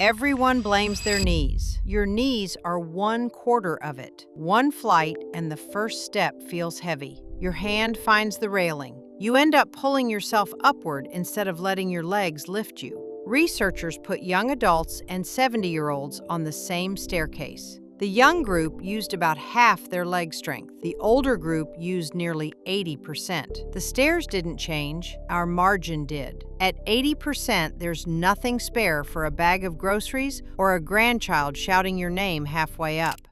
Everyone blames their knees. Your knees are 1/4 of it. One flight and the first step feels heavy. Your hand finds the railing. You end up pulling yourself upward instead of letting your legs lift you. Researchers put young adults and 70-year-olds on the same staircase. The young group used about half their leg strength. The older group used nearly 80%. The stairs didn't change, our margin did. At 80%, there's nothing spare for a bag of groceries or a grandchild shouting your name halfway up.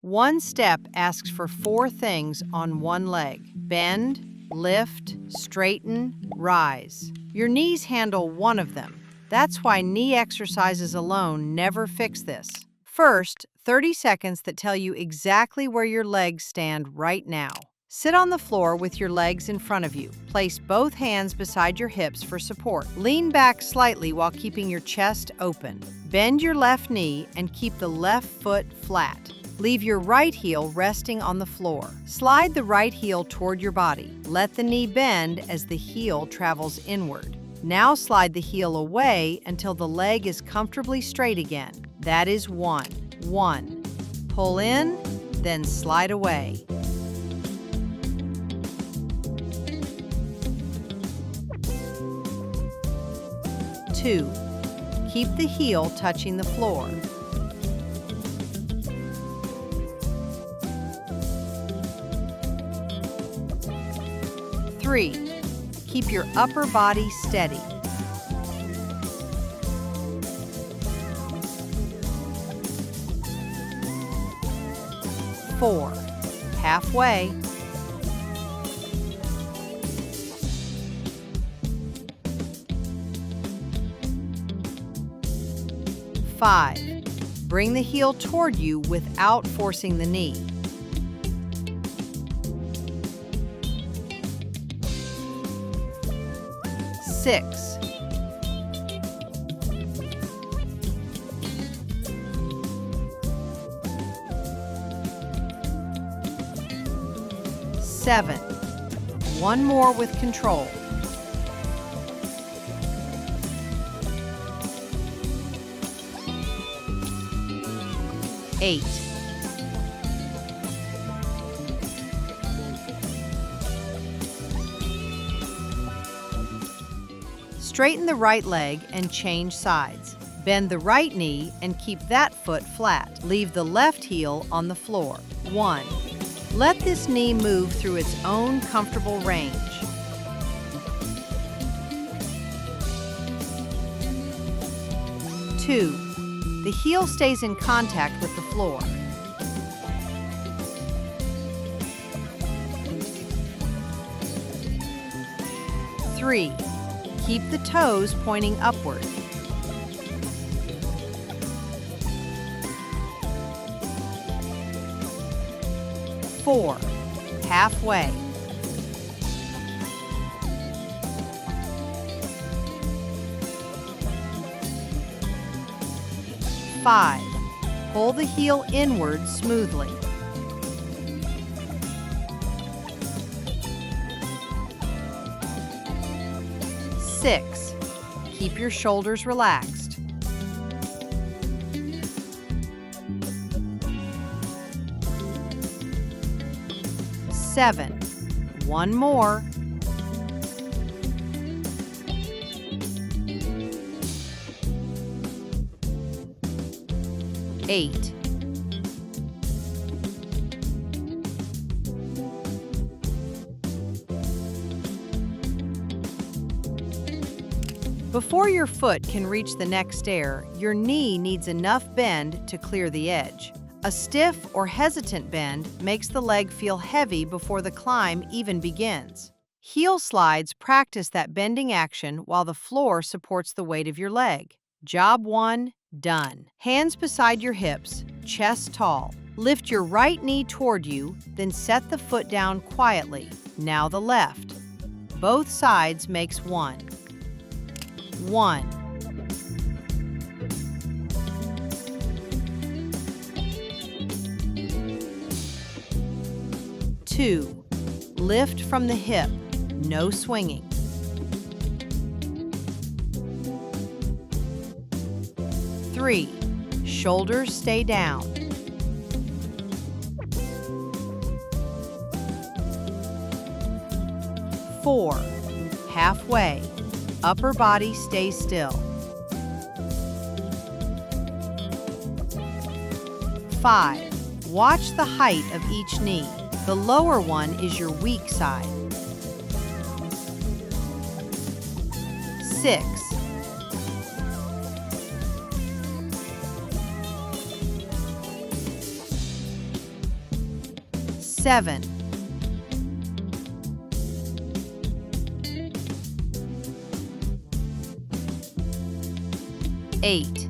One step asks for 4 things on one leg: bend, lift, straighten, rise. Your knees handle one of them. That's why knee exercises alone never fix this. First, 30 seconds that tell you exactly where your legs stand right now. Sit on the floor with your legs in front of you. Place both hands beside your hips for support. Lean back slightly while keeping your chest open. Bend your left knee and keep the left foot flat. Leave your right heel resting on the floor. Slide the right heel toward your body. Let the knee bend as the heel travels inward. Now slide the heel away until the leg is comfortably straight again. That is 1. 1. Pull in, then slide away. 2. Keep the heel touching the floor. 3. Keep your upper body steady. 4. Halfway. 5. Bring the heel toward you without forcing the knee. 6. 7. One more with control. 8. Straighten the right leg and change sides. Bend the right knee and keep that foot flat. Leave the left heel on the floor. 1. Let this knee move through its own comfortable range. 2. The heel stays in contact with the floor. 3. Keep the toes pointing upward. 4. Halfway. 5. Pull the heel inward smoothly. 6. Keep your shoulders relaxed. 7. One more. 8. Before your foot can reach the next stair, your knee needs enough bend to clear the edge. A stiff or hesitant bend makes the leg feel heavy before the climb even begins. Heel slides practice that bending action while the floor supports the weight of your leg. Job 1, done. Hands beside your hips, chest tall. Lift your right knee toward you, then set the foot down quietly. Now the left. Both sides makes 1. 1. 2. Lift from the hip, no swinging. 3. Shoulders stay down. 4. Halfway. Upper body stays still. 5. Watch the height of each knee. The lower one is your weak side. 6. 7. 8.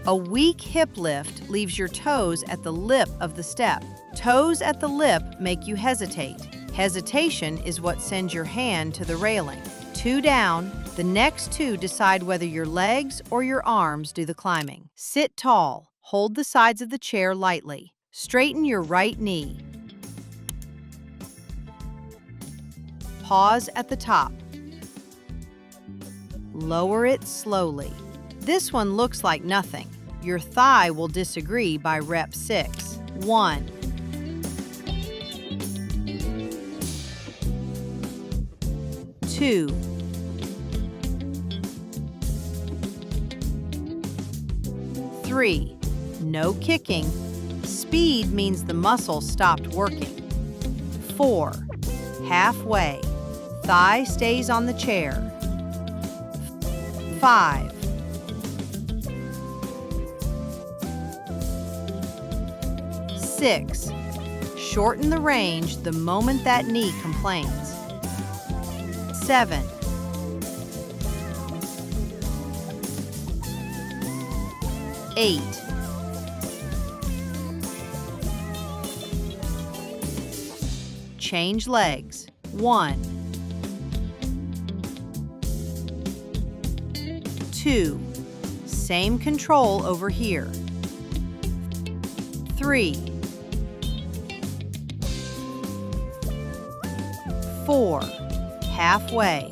'A weak hip lift leaves your toes at the lip of the step. Toes at the lip make you hesitate. Hesitation is what sends your hand to the railing. 2 down, the next 2 decide whether your legs or your arms do the climbing. Sit tall, hold the sides of the chair lightly. Straighten your right knee. Pause at the top. Lower it slowly. This one looks like nothing. Your thigh will disagree by rep 6. 1. 2. 3. No kicking. Speed means the muscle stopped working. 4. Halfway. Thigh stays on the chair. 5. 6. Shorten the range the moment that knee complains. 7. 8. 'Change legs. 1. 2. Same control over here. 3. 4. Halfway.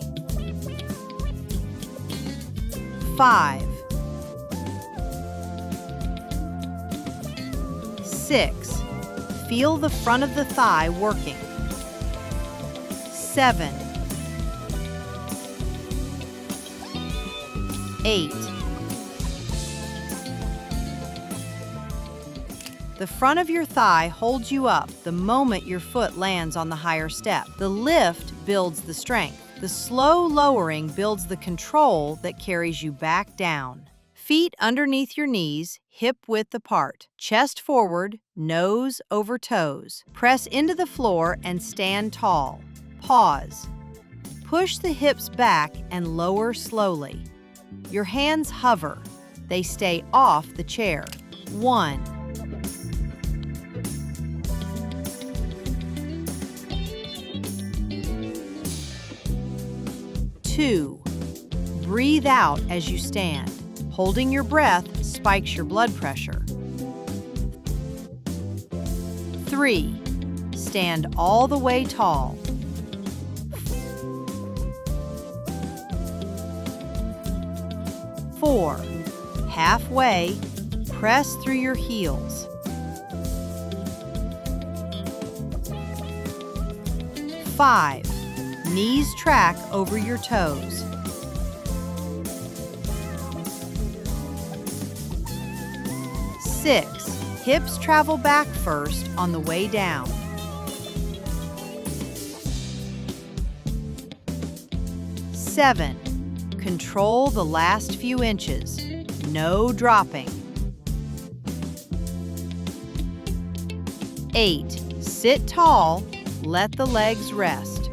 5. 6. Feel the front of the thigh working. 7. 8. The front of your thigh holds you up the moment your foot lands on the higher step. The lift builds the strength. The slow lowering builds the control that carries you back down. Feet underneath your knees, hip width apart. Chest forward, nose over toes. Press into the floor and stand tall. Pause. Push the hips back and lower slowly. Your hands hover. They stay off the chair. 1. 2. Breathe out as you stand. Holding your breath spikes your blood pressure. 3. Stand all the way tall. 4. Halfway, press through your heels. 5. Knees track over your toes. 6. Hips travel back first on the way down. 7. Control the last few inches. No dropping. 8. Sit tall, let the legs rest.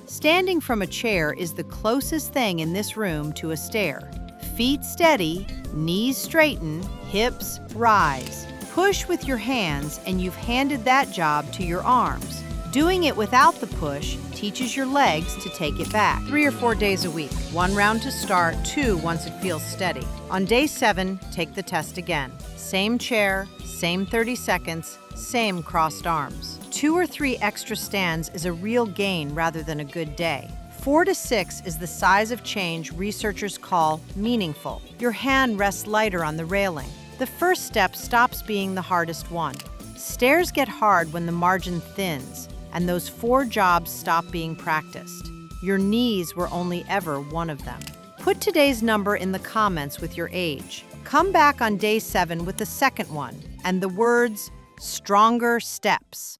Standing from a chair is the closest thing in this room to a stair. Feet steady, knees straighten, hips rise. Push with your hands and you've handed that job to your arms. Doing it without the push teaches your legs to take it back. 3 or 4 days a week. 1 round to start, 2 once it feels steady. On day 7, take the test again. Same chair, same 30 seconds, same crossed arms. 2 or 3 extra stands is a real gain rather than a good day. 4 to 6 is the size of change researchers call meaningful. Your hand rests lighter on the railing. The first step stops being the hardest one. Stairs get hard when the margin thins, and those 4 jobs stop being practiced. Your knees were only ever one of them. Put today's number in the comments with your age. Come back on day 7 with the second one, and the words, stronger steps.